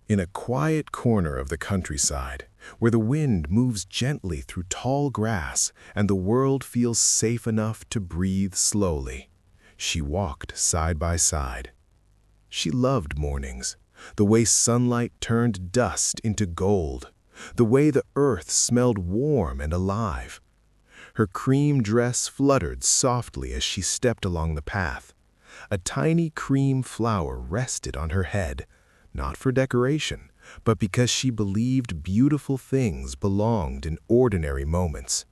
In a quiet corner of the countryside, where the wind moves gently through tall grass and the world feels safe enough to breathe slowly, she walked side by side. She loved mornings, the way sunlight turned dust into gold, the way the earth smelled warm and alive. Her cream dress fluttered softly as she stepped along the path. A tiny cream flower rested on her head, not for decoration, but because she believed beautiful things belonged in ordinary moments.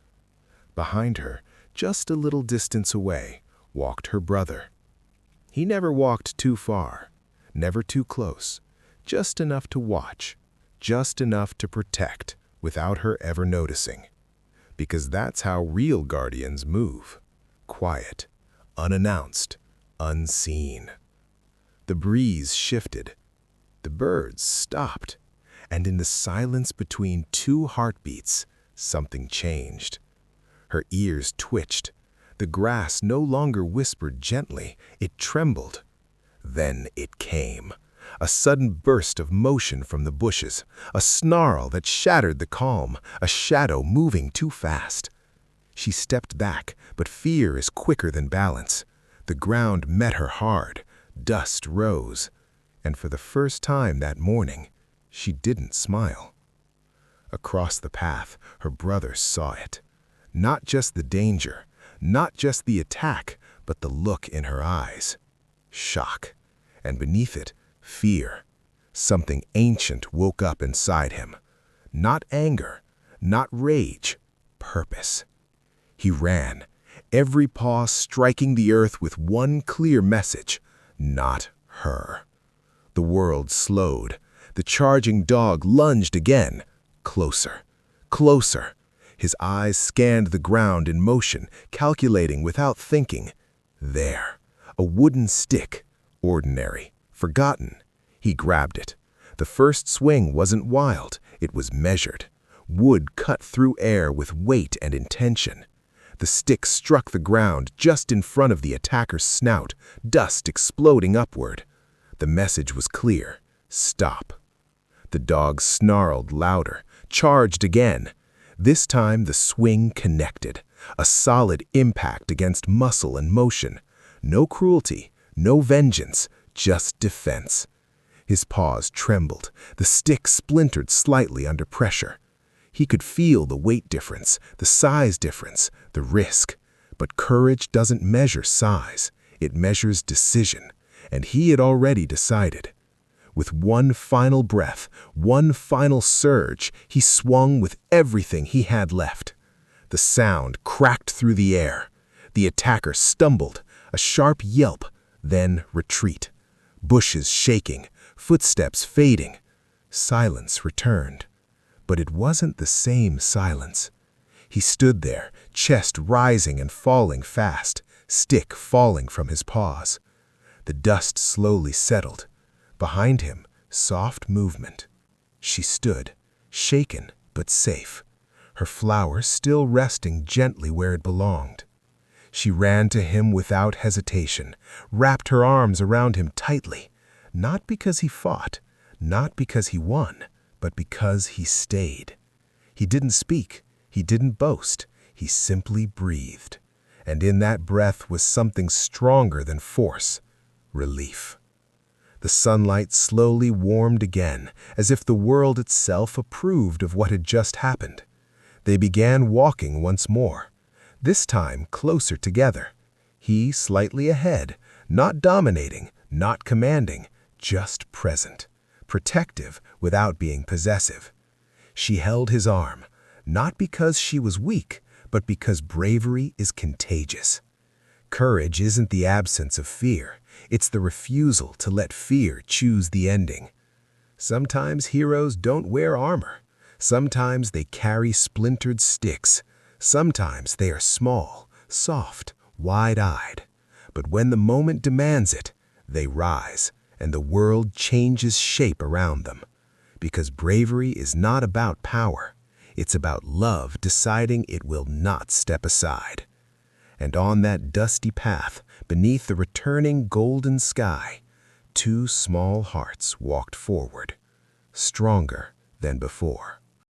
Behind her, just a little distance away, walked her brother. He never walked too far, never too close, just enough to watch, just enough to protect without her ever noticing. Because that's how real guardians move, quiet, unannounced, unseen. The breeze shifted. The birds stopped, and in the silence between two heartbeats, something changed. Her ears twitched. The grass no longer whispered gently, it trembled. Then it came. A sudden burst of motion from the bushes, a snarl that shattered the calm, a shadow moving too fast. She stepped back, but fear is quicker than balance. The ground met her hard, dust rose. And for the first time that morning, she didn't smile. Across the path, her brother saw it. Not just the danger, not just the attack, but the look in her eyes. Shock. And beneath it, fear. Something ancient woke up inside him. Not anger, not rage, purpose. He ran, every paw striking the earth with one clear message: not her. The world slowed. The charging dog lunged again. Closer, closer. His eyes scanned the ground in motion, calculating without thinking. There, a wooden stick, ordinary, forgotten. He grabbed it. The first swing wasn't wild, it was measured. Wood cut through air with weight and intention. The stick struck the ground just in front of the attacker's snout, dust exploding upward. The message was clear: stop. The dog snarled louder, charged again. This time the swing connected, a solid impact against muscle and motion. No cruelty, no vengeance, just defense. His paws trembled, the stick splintered slightly under pressure. He could feel the weight difference, the size difference, the risk. But courage doesn't measure size, it measures decision. And he had already decided. With one final breath, one final surge, he swung with everything he had left. The sound cracked through the air. The attacker stumbled, a sharp yelp, then retreat. Bushes shaking, footsteps fading. Silence returned. But it wasn't the same silence. He stood there, chest rising and falling fast, stick falling from his paws. The dust slowly settled. Behind him, soft movement. She stood, shaken but safe, her flower still resting gently where it belonged. She ran to him without hesitation, wrapped her arms around him tightly, not because he fought, not because he won, but because he stayed. He didn't speak, he didn't boast, he simply breathed. And in that breath was something stronger than force. Relief. The sunlight slowly warmed again, as if the world itself approved of what had just happened. They began walking once more, this time closer together. He slightly ahead, not dominating, not commanding, just present, protective without being possessive. She held his arm, not because she was weak, but because bravery is contagious. Courage isn't the absence of fear. It's the refusal to let fear choose the ending. Sometimes heroes don't wear armor. Sometimes they carry splintered sticks. Sometimes they are small, soft, wide-eyed. But when the moment demands it, they rise, and the world changes shape around them. Because bravery is not about power. It's about love deciding it will not step aside. And on that dusty path, beneath the returning golden sky, two small hearts walked forward. stronger than before.